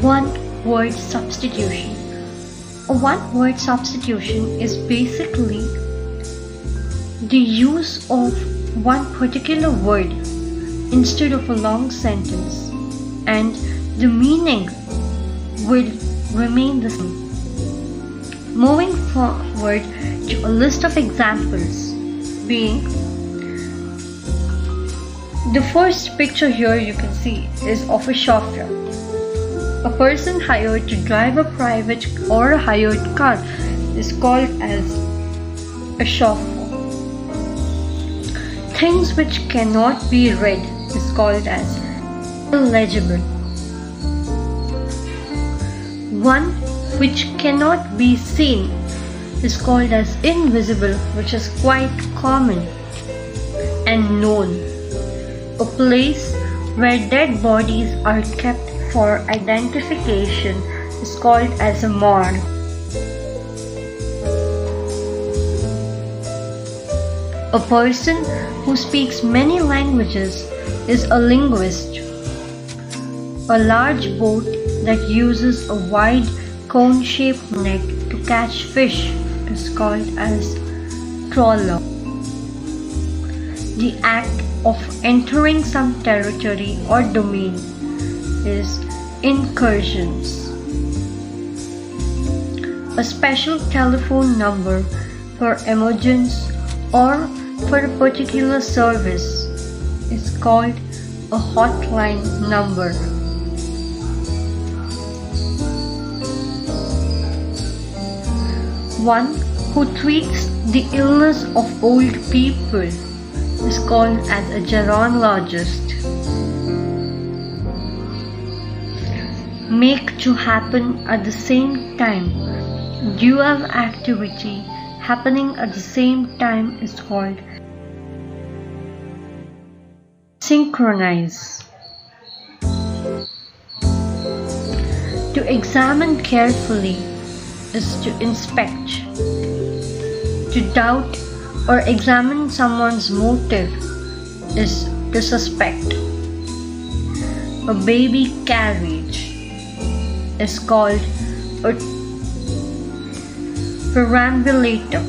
One-word substitution. A one-word substitution is basically the use of one particular word instead of a long sentence, and the meaning will remain the same. Moving forward to a list of examples, being the first picture here you can see is of a chauffeur. A person hired to drive a private or a hired car is called as a chauffeur. Things which cannot be read is called as illegible. One which cannot be seen is called as invisible, which is quite common and known. A place where dead bodies are kept for identification is called as a morgue. A person who speaks many languages is a linguist. A large boat that uses a wide cone-shaped net to catch fish is called as trawler. The act of entering some territory or domain is incursions. A special telephone number for emergence or for a particular service is called a hotline number. One who treats the illness of old people is called as a gerontologist. Make to happen at the same time. Dual activity happening at the same time is called synchronize. To examine carefully is to inspect. To doubt or examine someone's motive is to suspect. A baby carriage is called a perambulator.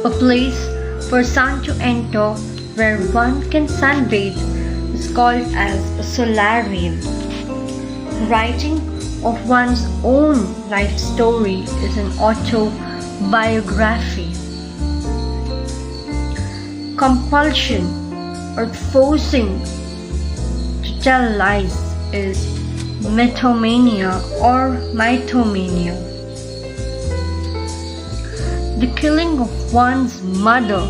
A place for sun to enter where one can sunbathe is called as a solarium. Writing of one's own life story is an autobiography. Compulsion or forcing to tell lies is mythomania or mythomania. The killing of one's mother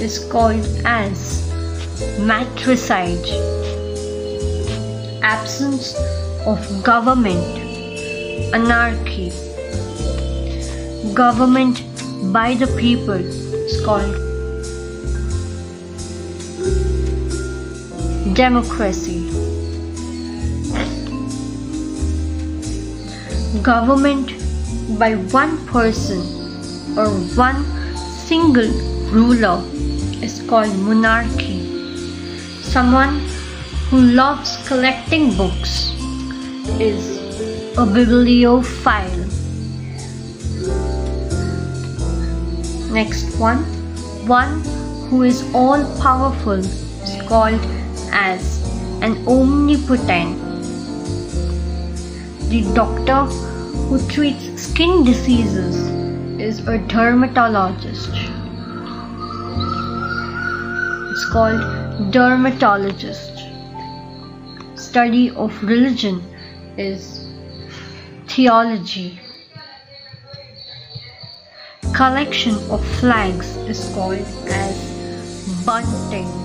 is called as matricide. Absence of government, anarchy. Government by the people is called democracy. Government by one person or one single ruler is called monarchy. Someone who loves collecting books is a bibliophile. Next one who is all powerful is called as an omnipotent. The doctor who treats skin diseases is a dermatologist. It's called dermatologist. Study of religion is theology. Collection of flags is called as bunting.